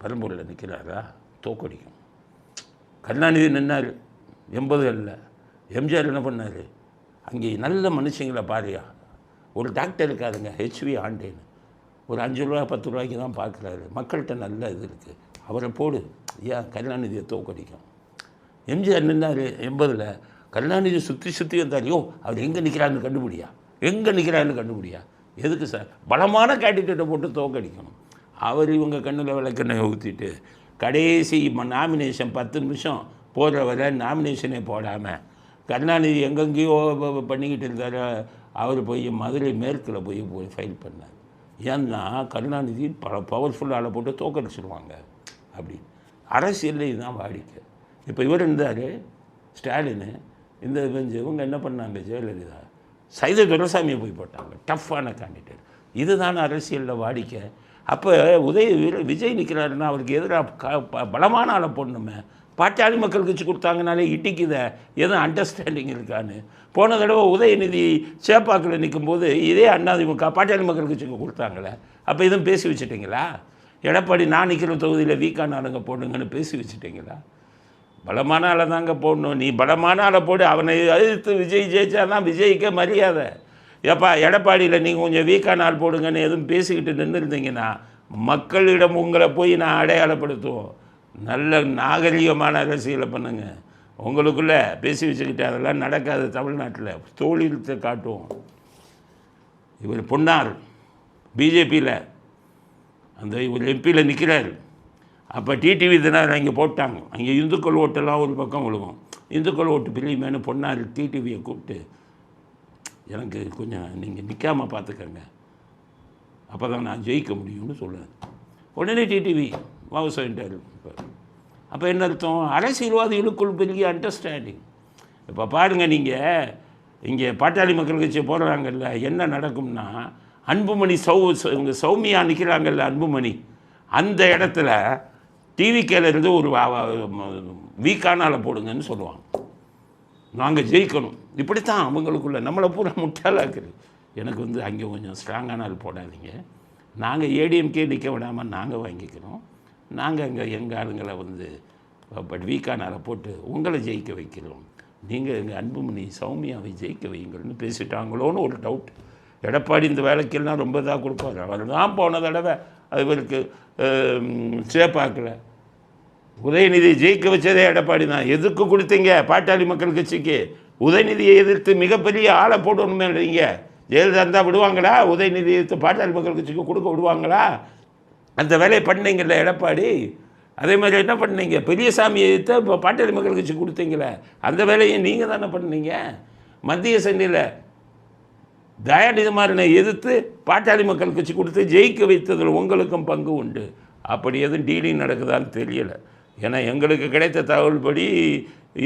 பெரம்பூரில் நிற்கிறாரா? தோக்கடிக்கும். கருணாநிதி நின்னார் 80களில். எம்ஜிஆர் என்ன பண்ணார்? அங்கே நல்ல மனுஷங்களை பாரியா. ஒரு டாக்டர் இருக்காருங்க, ஹெச்வி ஆண்டேன்னு, ஒரு 5 ரூபா 10 ரூபாய்க்கு தான் பார்க்குறாரு. மக்கள்கிட்ட நல்ல இது இருக்குது, அவரை போடு. ஏன் கருணாநிதியை தோக்கடிக்கும். எம்ஜிஆர் நின்னார் 80ல். கருணாநிதி சுற்றி வந்தார். அவர் எங்கே நிற்கிறாருன்னு கண்டுபிடியா. எதுக்கு சார்? பலமான கேண்டிடேட்டை போட்டு தோக்கடிக்கணும். அவர் இவங்க கண்ணில் விளக்கெண்ணெய் ஊற்றிட்டு கடைசி நாமினேஷன் 10 நிமிஷம் போகிற வரை நாமினேஷனே போடாமல் கருணாநிதி எங்கெங்கேயோ பண்ணிக்கிட்டு இருந்தார். அவர் போய் மதுரை மேற்கில் போய் ஃபைல் பண்ணார். ஏன்னா கருணாநிதி பவர்ஃபுல்லால் போட்டு தோக்கடிச்சிடுவாங்க அப்படின்னு. அரசியலில் இதுதான் வாடிக்கை. இப்போ இவர் இருந்தார் ஸ்டாலின். இந்த இவங்க என்ன பண்ணாங்க? ஜெயலலிதா சைதை துரைசாமியை போய் போட்டாங்க, டஃப்பான கேண்டிடேட். இதுதான் அரசியலில் வாடிக்கை. அப்போ விஜய் நிற்கிறாருன்னா அவருக்கு எதிராக பலமான ஆளை போடணுமே. பாட்டாளி மக்கள் கட்சி கொடுத்தாங்கனாலே இட்டிக்குத எதுவும் அண்டர்ஸ்டாண்டிங் இருக்கான்னு. போன தடவை உதயநிதி சேப்பாக்கில் நிற்கும்போது இதே அதிமுக பாட்டாளி மக்கள் கட்சிக்கு கொடுத்தாங்களே. அப்போ எதுவும் பேசி வச்சுட்டிங்களா? எடப்பாடி நான் நிற்கிற தொகுதியில் வீக்கான ஆளுங்க போடுங்கன்னு பேசி வச்சுட்டிங்களா? பலமான ஆளை தாங்க போடணும். நீ பலமான ஆளை போடு. அவனை எதிர்த்து விஜய் ஜெயிச்சாதான் விஜய்க்கே மரியாதை. ஏப்பா எடப்பாடியில் நீங்கள் கொஞ்சம் வீக்கான ஆள் போடுங்கன்னு எதுவும் பேசிக்கிட்டு நின்று இருந்தீங்கன்னா மக்களிடம் உங்களை போய் நான் அடையாளப்படுத்துவோம். நல்ல நாகரிகமான அரசியலை பண்ணுங்க. உங்களுக்குள்ளே பேசி வச்சுக்கிட்டு அதெல்லாம் நடக்காது. தமிழ்நாட்டில் தோழியத்தை காட்டுவோம். இவர் பொன்னார் பிஜேபியில் அந்த இவர் எம்பியில் நிற்கிறார். அப்போ டிடிவி தினகரன் அங்கே போட்டாங்க. அங்கே இந்துக்கள் ஓட்டெல்லாம் ஒரு பக்கம் விழுவோம். இந்துக்கள் ஓட்டு பிரியுமேனு பொன்னார் டிடிவியை கூப்பிட்டு, எனக்கு கொஞ்சம் நீங்கள் நிற்காமல் பார்த்துக்கங்க, அப்போ தான் நான் ஜெயிக்க முடியும்னு சொல்லுவேன். உடனே டிடிவி வாவசாயிட்டார். அப்போ என்ன அர்த்தம்? அரசியல்வாதிகளுக்குள் பெரிய அண்டர்ஸ்டாண்டிங். இப்போ பாருங்கள், நீங்கள் இங்கே பாட்டாளி மக்கள் கட்சி போடுறாங்கல்ல, என்ன நடக்கும்னா அன்புமணி இவங்க சௌமியா நிற்கிறாங்கல்ல, அன்புமணி, அந்த இடத்துல டிவிகேலேருந்து ஒரு வீக்கானால போடுங்கன்னு சொல்லுவாங்க. நாங்கள் ஜெயிக்கணும். இப்படித்தான் அவங்களுக்குள்ள நம்மளை பூரா முட்டாளாக்குது. எனக்கு அங்கே கொஞ்சம் ஸ்ட்ராங்கான ஆள் போடாதீங்க, நாங்கள் ஏடிஎம்கே நிற்க விடாமல் நாங்கள் வாங்கிக்கிறோம், நாங்கள் அங்கே எங்கள் ஆளுங்களை வீக்கானால போட்டு உங்களை ஜெயிக்க வைக்கிறோம், நீங்கள் எங்கள் அன்புமணி சௌமியாவை ஜெயிக்க வைங்கள்னு பேசிட்டாங்களோன்னு ஒரு டவுட். எடப்பாடி இந்த வேலைக்கெல்லாம் ரொம்ப இதாக கொடுப்பார். அவர் தான் போன தடவை இவருக்கு சேப்பாக்கல உதயநிதியை ஜெயிக்க வச்சதே எடப்பாடி தான். எதுக்கு கொடுத்தீங்க பாட்டாளி மக்கள் கட்சிக்கு? உதயநிதியை எதிர்த்து மிகப்பெரிய ஆளை போடணுமே இல்லைங்க. ஜெயலலிதா இருந்தால் விடுவாங்களா? உதயநிதி எதிர்த்து பாட்டாளி மக்கள் கட்சிக்கு கொடுக்க விடுவாங்களா? அந்த வேலையை பண்ணீங்கல்ல எடப்பாடி. அதே மாதிரி என்ன பண்ணீங்க? பெரியசாமியை எதிர்த்து இப்போ பாட்டாளி மக்கள் கட்சி கொடுத்தீங்களே, அந்த வேலையை நீங்கள் தானே பண்ணீங்க. மத்திய சென்னையில் தயாநிதிமாறனை எதிர்த்து பாட்டாளி மக்கள் கட்சி கொடுத்து ஜெயிக்க வைத்ததில் உங்களுக்கும் பங்கு உண்டு. அப்படி எதுவும் டீலிங் நடக்குதான்னு தெரியலை. ஏன்னா எங்களுக்கு கிடைத்த தகவல் படி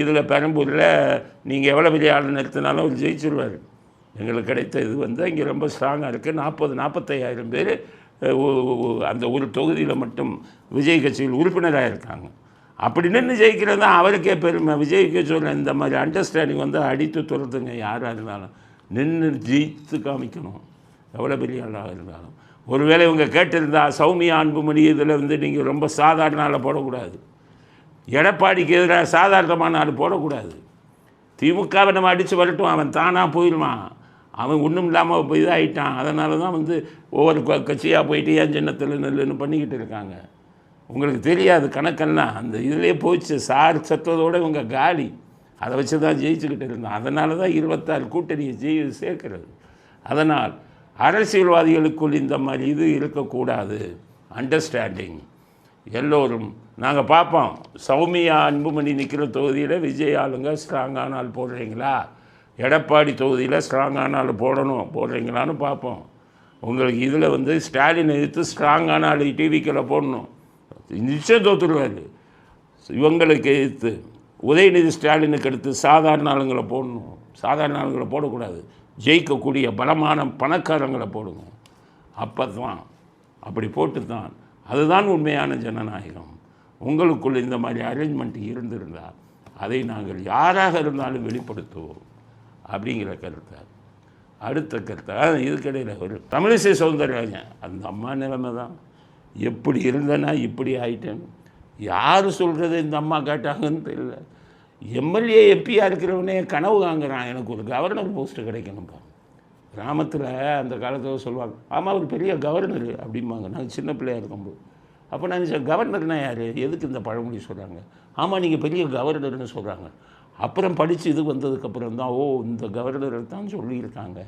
இதில் பெரம்பூரில் நீங்கள் எவ்வளோ பெரிய ஆள் நிறுத்தினாலும் அவர் ஜெயிச்சிருவார். எங்களுக்கு கிடைத்த இது வந்து இங்கே ரொம்ப ஸ்ட்ராங்காக இருக்குது. 40-45 பேர் அந்த ஒரு தொகுதியில் மட்டும் விஜய் கட்சியில் உறுப்பினராக இருக்காங்க. அப்படி நின்று ஜெயிக்கிறது தான் அவருக்கே பெருமை. விஜய்க்கு சொல்ல இந்த மாதிரி அண்டர்ஸ்டாண்டிங் வந்து அடித்து துரத்துங்க. யாராக இருந்தாலும் நின்று ஜெயித்து காமிக்கணும், எவ்வளோ பெரிய ஆளாக இருந்தாலும். ஒருவேளை இவங்க கேட்டிருந்தா சௌமியா அன்புமணி இதில் வந்து நீங்கள் ரொம்ப சாதாரண ஆளை போடக்கூடாது, எடப்பாடிக்கு எதிராக சாதாரணமான ஆள் போடக்கூடாது. திமுகவை நம்ம அடித்து வரட்டும், அவன் தானாக போயிடுவான். அவன் ஒன்றும் இல்லாமல் போய் இதாகிட்டான். அதனால தான் வந்து ஒவ்வொரு கட்சியாக போயிட்டு ஏன் சின்னத்தில் நெல்லுன்னு பண்ணிக்கிட்டு இருக்காங்க. உங்களுக்கு தெரியாது கணக்கெல்லாம். அந்த இதிலே போச்சு. சார் சத்தத்தோடு இவங்க காலி. அதை வச்சு தான் ஜெயிச்சுக்கிட்டு இருந்தான். அதனால தான் 26 கூட்டணியை சேர்க்கிறது. அதனால் அரசியல்வாதிகளுக்குள் இந்த மாதிரி இது இருக்கக்கூடாது. அண்டர்ஸ்டாண்டிங் எல்லோரும் நாங்கள் பார்ப்போம். சௌமியா அன்புமணி நிற்கிற தொகுதியில் விஜய் ஆளுங்க ஸ்ட்ராங்கான ஆள் போடுறீங்களா, எடப்பாடி தொகுதியில் ஸ்ட்ராங்கான ஆள் போடுறீங்களான்னு பார்ப்போம். உங்களுக்கு இதில் வந்து ஸ்டாலின் எதிர்த்து ஸ்ட்ராங்கான ஆள் டிவிக்கில் போடணும், நிச்சயம் தோற்றுருவார். இவங்களுக்கு எதிர்த்து உதயநிதி ஸ்டாலினுக்கு எடுத்து சாதாரண ஆளுங்களை போடணும். சாதாரண ஆளுங்களை போடக்கூடாது, ஜெயிக்கக்கூடிய பலமான பணக்காரங்களை போடுங்க. அப்போ தான் அப்படி போட்டு தான் அதுதான் உண்மையான ஜனநாயகம். உங்களுக்குள் இந்த மாதிரி அரேஞ்ச்மெண்ட் இருந்திருந்தால் அதை நாங்கள் யாராக இருந்தாலும் வெளிப்படுத்துவோம் அப்படிங்கிற கருத்தை. அடுத்த கருத்தை இதுக்கிடையில் ஒரு தமிழிசை சௌந்தரராஜன் அந்த அம்மா நிலைமை தான். எப்படி இருந்தேன்னா இப்படி ஆயிட்டேன்னு யார் சொல்கிறது இந்த அம்மா கேட்டாங்கன்னு தெரியல. எம்எல்ஏ எம்பியாக இருக்கிறவனே கனவு காங்குறான், எனக்கு ஒரு கவர்னர் போஸ்ட்டு கிடைக்கணும்ப்பா. கிராமத்தில் அந்த காலத்தில் சொல்லுவாங்க, ஆமாம் ஒரு பெரிய கவர்னர் அப்படிம்பாங்க. நாங்கள் சின்ன பிள்ளையாக இருக்கும்போது அப்போ நான் கவர்னர்னா யார், எதுக்கு இந்த பழமொழி சொல்கிறாங்க? ஆமாம் நீங்கள் பெரிய கவர்னர்னு சொல்கிறாங்க. அப்புறம் படித்து இது வந்ததுக்கப்புறம் தான் ஓ இந்த கவர்னர் தான் சொல்லியிருக்காங்க,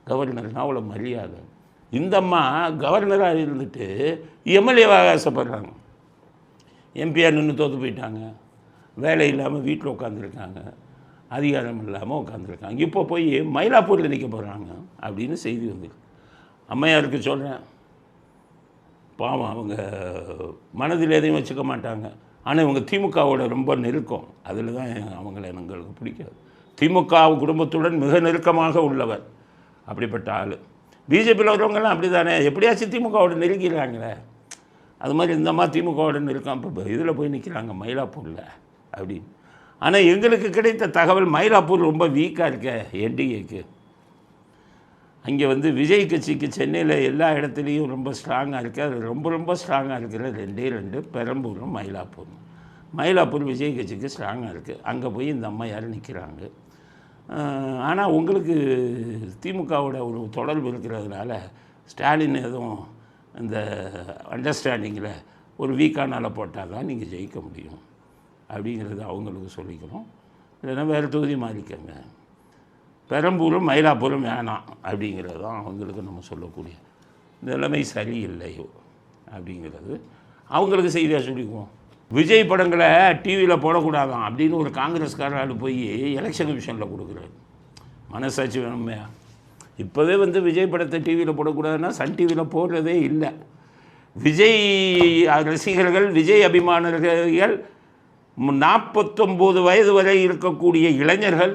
கவர்னர்னால் அவ்வளோ மரியாதை. இந்த அம்மா கவர்னராக இருந்துட்டு எம்எல்ஏவாக ஆசைப்படுறாங்க. எம்பியாக நின்று தோற்று போயிட்டாங்க, வேலை இல்லாமல் வீட்டில் உட்காந்துருக்காங்க, அதிகாரம் இல்லாமல் உட்காந்துருக்காங்க. இப்போ போய் மயிலாப்பூரில் நிற்க போகிறாங்க அப்படின்னு செய்தி வந்துருக்கு. அம்மையாருக்கு சொல்கிறேன், பாவம் அவங்க மனதில் எதையும் வச்சுக்க மாட்டாங்க. ஆனால் இவங்க திமுகவோட ரொம்ப நெருக்கம், அதில் தான் அவங்கள எங்களுக்கு பிடிக்காது. திமுக குடும்பத்துடன் மிக நெருக்கமாக உள்ளவர் அப்படிப்பட்ட ஆள். பிஜேபியில் வரவங்கெல்லாம் அப்படி தானே, எப்படியாச்சும் திமுகவோட நெருக்கிறாங்களே, அது மாதிரி இந்த மாதிரி திமுகவோட நெருக்கம். இப்போ இதில் போய் நிற்கிறாங்க மயிலாப்பூரில் அப்படின்னு. ஆனால் எங்களுக்கு கிடைத்த தகவல் மயிலாப்பூர் ரொம்ப வீக்காக இருக்க என்டிஏக்கு. அங்கே வந்து விஜய் கட்சிக்கு சென்னையில் எல்லா இடத்துலையும் ரொம்ப ஸ்ட்ராங்காக இருக்குது. அது ரொம்ப ஸ்ட்ராங்காக இருக்கிற 2 பெரம்பூரும் மயிலாப்பூரும். மயிலாப்பூர் விஜய் கட்சிக்கு ஸ்ட்ராங்காக இருக்குது. அங்கே போய் இந்த அம்மா யாரும் நிற்கிறாங்க. ஆனால் உங்களுக்கு திமுகவோட ஒரு தொடர்பு இருக்கிறதுனால ஸ்டாலின் எதுவும் இந்த அண்டர்ஸ்டாண்டிங்கில் ஒரு வீக்கானால போட்டால் தான் நீங்கள் ஜெயிக்க முடியும் அப்படிங்கிறது அவங்களுக்கு சொல்லிக்கிறோம். இல்லைன்னா வேறு தொகுதி மாறிக்கங்க, பெரம்பூரும் மயிலாப்பூரும் வேணாம் அப்படிங்கிறது தான் அவங்களுக்கு நம்ம சொல்லக்கூடிய நிலைமை சரியில்லை அப்படிங்கிறது அவங்களுக்கு செய்தியாக சொல்லிக்குவோம். விஜய் படங்களை டிவியில் போடக்கூடாதான் அப்படின்னு ஒரு காங்கிரஸ்காரர் போய் எலெக்ஷன் கமிஷனில் கொடுக்குறாரு. மனசாட்சி வேணுமே. இப்போவே வந்து விஜய் படத்தை டிவியில் போடக்கூடாதுன்னா சன் டிவியில் போடுறதே இல்லை. விஜய் ரசிகர்கள், விஜய் அபிமானர்கள், 49 வயது வரை இருக்கக்கூடிய இளைஞர்கள்,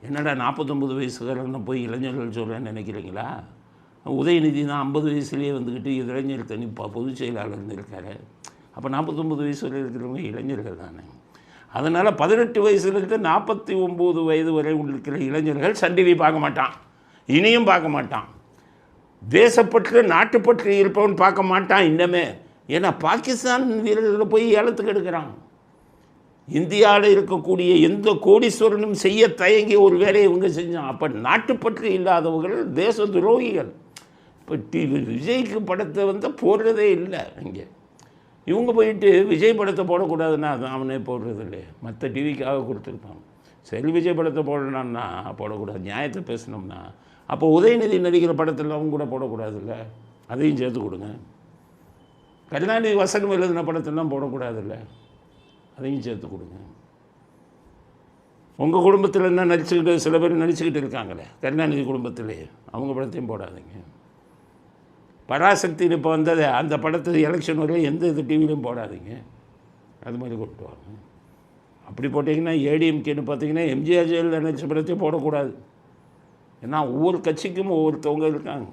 என்னடா 49 வயசுக்காரன்னு போய் இளைஞர்கள் சொல்கிறேன்னு நினைக்கிறீங்களா? உதயநிதி தான் 50 வயசுலேயே வந்துக்கிட்டு இளைஞர் தனி பொதுச் செயலாளர்னு இருக்கார். அப்போ 49 வயசு வரை இருக்கிறவங்க இளைஞர்கள் தானே. அதனால் 18 வயசுலேருந்து 49 வயது வரை இருக்கிற இளைஞர்கள் சன் டிவி பார்க்க மாட்டான், இனியும் பார்க்க மாட்டான். தேசப்பற்று நாட்டுப்பற்று இருப்பவன் பார்க்க மாட்டான் இன்னமே. ஏன்னா பாகிஸ்தான் வீரர்களை போய் ஏலத்துக்கு எடுக்கிறான். இந்தியாவில் இருக்கக்கூடிய எந்த கோடீஸ்வரனும் செய்ய தயங்கி ஒரு வேலையை இவங்க செஞ்சான். அப்போ நாட்டுப்பற்று இல்லாதவர்கள் தேச துரோகிகள். இப்போ விஜய்க்கு படத்தை வந்து போடுறதே இல்லை. இங்கே இவங்க போயிட்டு விஜய் படத்தை போடக்கூடாதுன்னா அது அவனே போடுறது இல்லையே, மற்ற டிவிக்காக கொடுத்துருப்பாங்க. சரி விஜய் படத்தை போடணும்னா போடக்கூடாது, நியாயத்தை பேசணும்னா அப்போ உதயநிதி நடிக்கிற படத்தில் அவங்க கூட போடக்கூடாதுல்ல, அதையும் சேர்த்து கொடுங்க. கருணாநிதி வசனம் எழுதின படத்திலாம் போடக்கூடாதுல்ல, அதையும் சேர்த்து கொடுங்க. உங்கள் குடும்பத்தில் என்ன நடிச்சுக்கிட்டு சில பேர் நடிச்சுக்கிட்டு இருக்காங்களே, கருணாநிதி குடும்பத்திலே, அவங்க படத்தையும் போடாதீங்க. பராசக்தின்னு இப்போ வந்தது, அந்த படத்தை எலெக்ஷன் வரையும் எந்த இது டிவிலையும் போடாதீங்க. அது மாதிரி கொண்டு வாங்க. அப்படி போட்டிங்கன்னா ஏடிஎம்கேன்னு பார்த்தீங்கன்னா எம்ஜிஆர் ஜெயலலிதா நடிச்ச படத்தையும் போடக்கூடாது. ஏன்னா ஒவ்வொரு கட்சிக்கும் ஒவ்வொருத்தவங்க இருக்காங்க.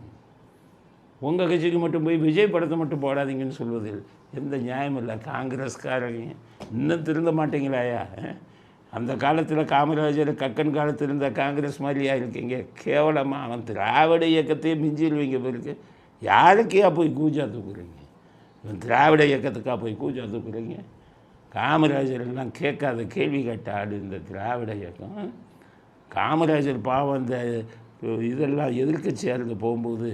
உங்கள் கட்சிக்கு மட்டும் போய் விஜய் படத்தை மட்டும் போடாதீங்கன்னு சொல்வதில் எந்த நியாயமும் இல்லை. காங்கிரஸ்காரங்க இன்னும் திருந்த மாட்டீங்களாயா? அந்த காலத்தில் காமராஜர் கக்கன் காலத்தில் இருந்த காங்கிரஸ் மாதிரியா இருக்கீங்க? கேவலமாக அவன் திராவிட இயக்கத்தையே மிஞ்சிடுவீங்க. பிறகு யாருக்கையா போய் கூஜா தூக்குறீங்க? இவன் திராவிட இயக்கத்துக்காக போய் கூஜா தூக்குறீங்க? காமராஜர் எல்லாம் கேட்காத கேள்வி கேட்ட ஆடு இந்த திராவிட இயக்கம். காமராஜர் பாவம் அந்த இதெல்லாம் எதிர்க்கட்சியாக இருந்து போகும்போது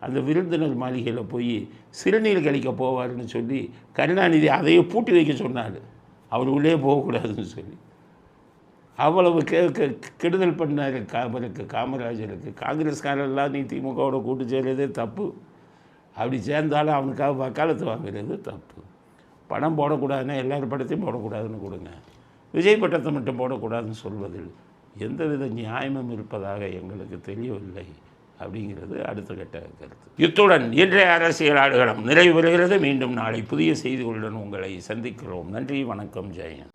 அந்த விருந்தினர் மாளிகையில் போய் சிறுநீர் கழிக்க போவார்னு சொல்லி கருணாநிதி அதையே பூட்டி வைக்க சொன்னார், அவர் உள்ளே போகக்கூடாதுன்னு சொல்லி. அவ்வளவு கெடுதல் பண்ணார் காமராஜருக்கு. காங்கிரஸ்காரெல்லாம் நீ திமுகவோட கூட்டு சேர்றதே தப்பு. அப்படி சேர்ந்தாலும் அவனுக்காக வக்காலத்து வாங்குறது தப்பு. படம் போடக்கூடாதுன்னா எல்லாரும் படத்தையும் போடக்கூடாதுன்னு கொடுங்க. விஜய் பட்டத்தை மட்டும் போடக்கூடாதுன்னு சொல்வதில் எந்தவித நியாயமும் இருப்பதாக எங்களுக்கு தெரியவில்லை அப்படிங்கிறது அடுத்த கட்ட கருத்து. இத்துடன் இன்றைய அரசியல் ஆடுகளம் நிறைவு பெறுகிறது. மீண்டும் நாளை புதிய செய்திகளுடன் உங்களை சந்திக்கிறோம். நன்றி, வணக்கம், ஜெயன்.